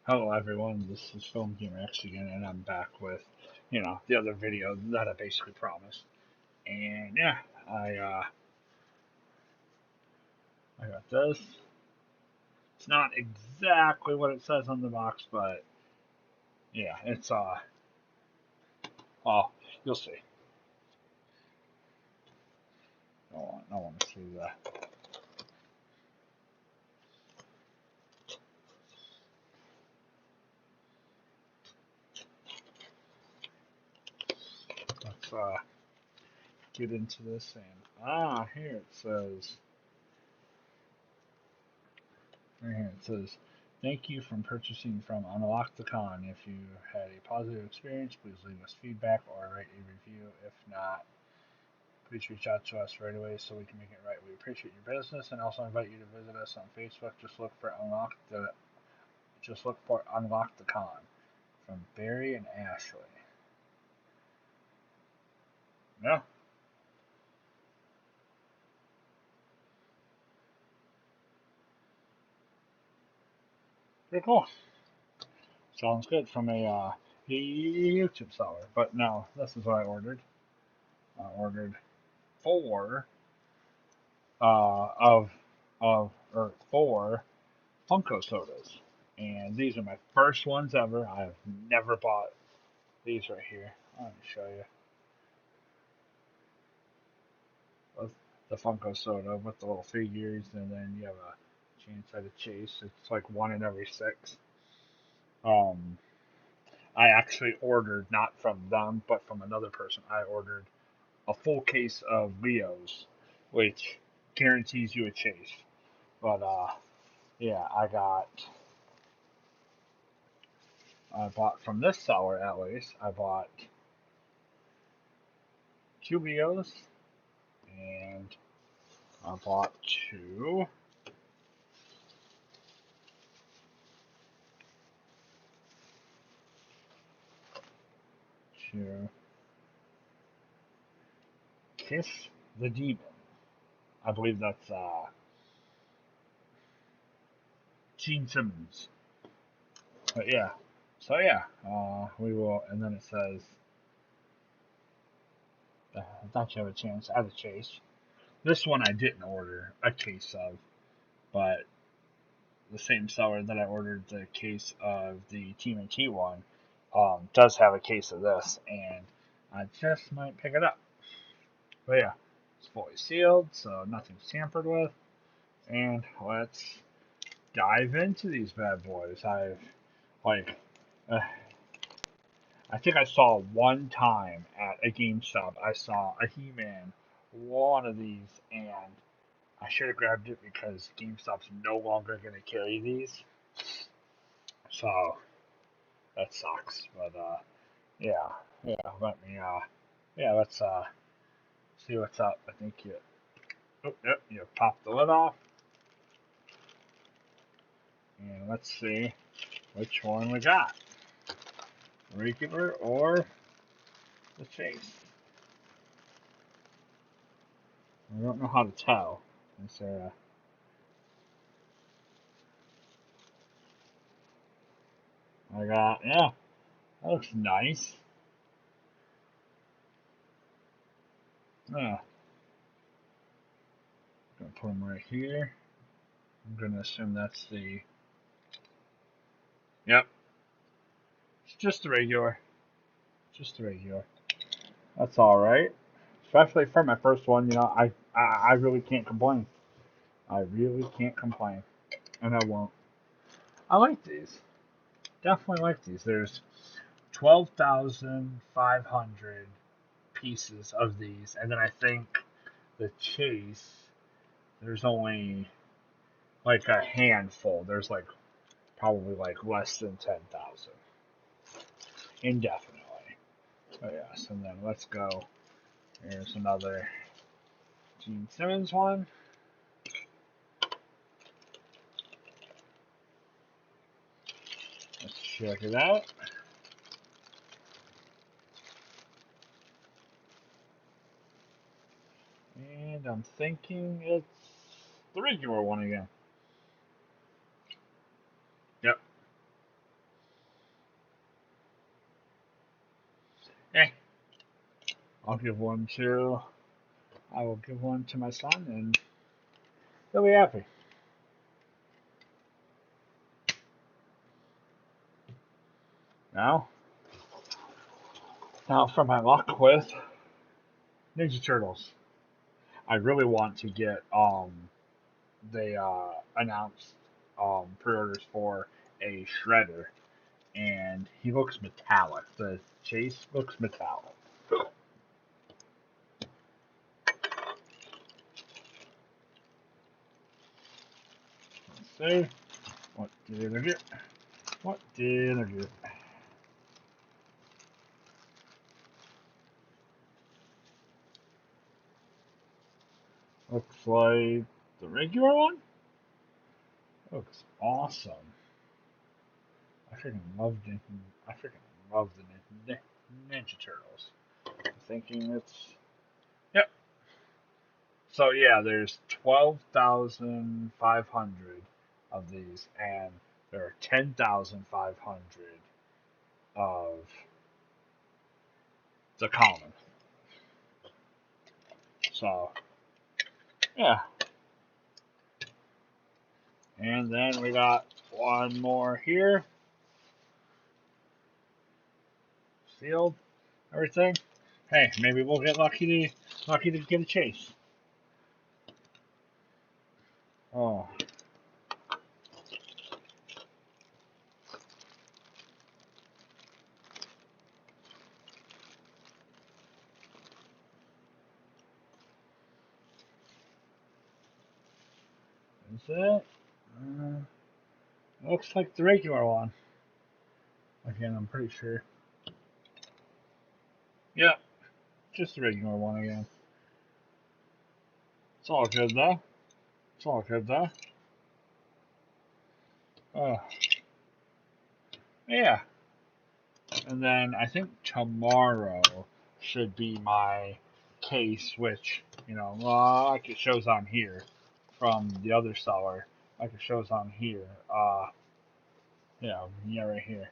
Hello everyone, this is Film Gamer X again, and I'm back with, the other video that I basically promised. And yeah, I uh, I got this. It's not exactly what it says on the box, but yeah, it's oh, you'll see. I want to see that. Let's get into this here it says. Right here it says, "Thank you for purchasing from Unlock the Con. If you had a positive experience, please leave us feedback or write a review. If not, please reach out to us right away so we can make it right. We appreciate your business and also invite you to visit us on Facebook. Just look for Unlock the Con from Barry and Ashley." Yeah, pretty cool. Sounds good from a YouTube seller. But no, this is what I ordered. I ordered four of four Funko Sodas, and these are my first ones ever. I've never bought these right here. Let me show you. Of the Funko Soda with the little figures, and then you have a chance at a chase. It's like one in every six. Um, I actually ordered not from them, but from another person. I ordered a full case of Leos, which guarantees you a chase. But yeah, I bought from this seller at least. I bought two Leos, and I bought two Kiss the Demon. I believe that's Gene Simmons. But yeah, so yeah, we will. And then it says, I thought you have a chance at a chase. This one I didn't order a case of, but the same seller that I ordered the case of the TMNT one does have a case of this, and I just might pick it up. But yeah, it's fully sealed, so nothing's tampered with. And let's dive into these bad boys. Like, uh, I think I saw one time at a GameStop, I saw a He-Man, one of these, and I should have grabbed it because GameStop's no longer going to carry these. So that sucks. But yeah, yeah. Let's see what's up. I think you pop the lid off, and let's see which one we got, regular or the chase. I don't know how to tell. Is there I got, yeah, that looks nice. Yeah, gonna put them right here. I'm gonna assume that's the, yep, it's just the regular. Just the regular. That's all right. Especially for my first one, I really can't complain. I really can't complain, and I won't. I like these. Definitely like these. There's 12,500 pieces of these, and then I think the chase, there's only like a handful. There's like probably like less than 10,000 indefinitely. Oh yes, and then let's go. Here's another Gene Simmons one. Let's check it out. And I'm thinking it's the regular one again. Yep. I'll give one to. I will give one to my son, and he'll be happy. Now, for my luck with Ninja Turtles, I really want to get. They announced pre-orders for a Shredder, and he looks metallic. The chase looks metallic. Let's see. What did I get? What did I get? Looks like the regular one. Looks awesome. I freaking love the Ninja Turtles. I'm thinking it's yep. So yeah, there's 12,500 of these, and there are 10,500 of the common. So yeah, and then we got one more here, sealed, everything. Hey, maybe we'll get lucky to get a chase. Oh, is it? Looks like the regular one. Again, I'm pretty sure. Yep, just the regular one again. It's all good though. It's all good though. Oh, yeah. And then I think tomorrow should be my case, which, like it shows on here from the other seller, like it shows on here. Yeah, right here.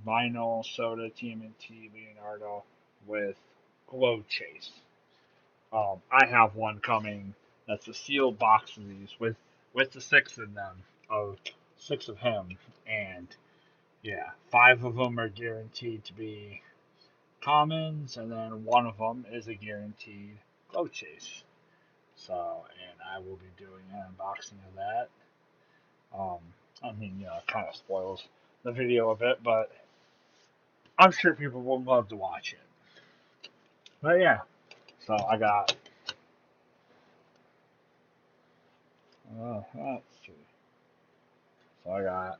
Vinyl Soda TMNT Leonardo with Glow Chase. I have one coming that's a sealed box of these with the six in them, of six of him, and yeah, five of them are guaranteed to be commons, and then one of them is a guaranteed glow chase. So, and I will be doing an unboxing of that. Um, it kind of spoils the video a bit, but I'm sure people will love to watch it. But yeah, so I got. Let's see. So I got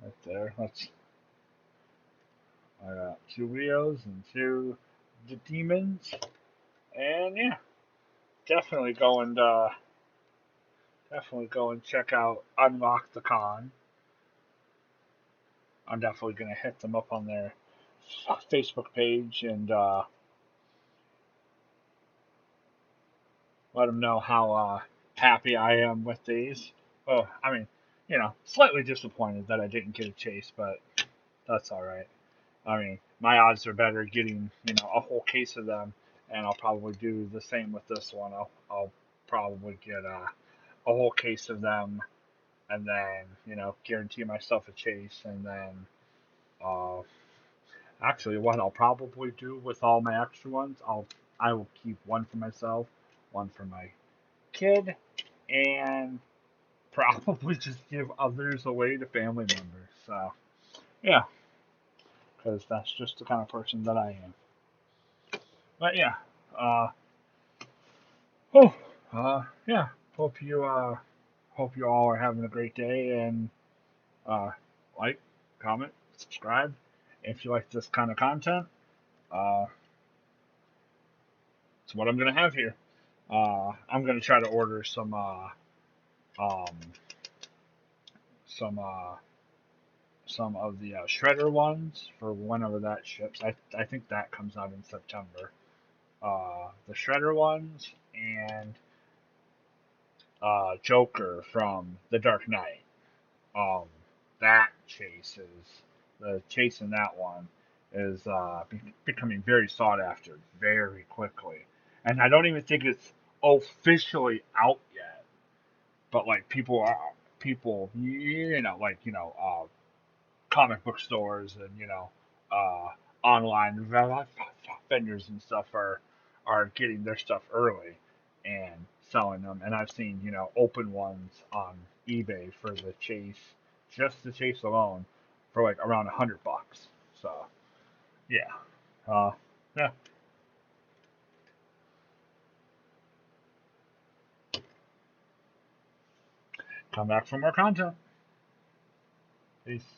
right there. I got two Leos and two the demons, and yeah, definitely go and check out Unlock the Con. I'm definitely gonna hit them up on their Facebook page and let them know how happy I am with these. Oh, I mean, slightly disappointed that I didn't get a chase, but that's all right. I mean, my odds are better getting a whole case of them, and I'll probably do the same with this one. I'll probably get a whole case of them, and then guarantee myself a chase, and then uh, actually what I'll probably do with all my extra ones, I will keep one for myself, one for my kid, and probably just give others away to family members. So yeah, because that's just the kind of person that I am. But yeah, uh, oh, yeah. Hope you all are having a great day, and uh, like, comment, subscribe if you like this kind of content. Uh, it's what I'm gonna have here. I'm gonna try to order um, some some of the shredder ones for whenever that ships. I think that comes out in September. The shredder ones and Joker from The Dark Knight. Um, that chase the chase in that one is becoming very sought after very quickly, and I don't even think it's officially out yet. But like people, comic book stores and online vendors and stuff are getting their stuff early and selling them. And I've seen open ones on eBay for the chase, just the chase alone, for like around $100. So yeah, uh, yeah. Come back for more content. Peace.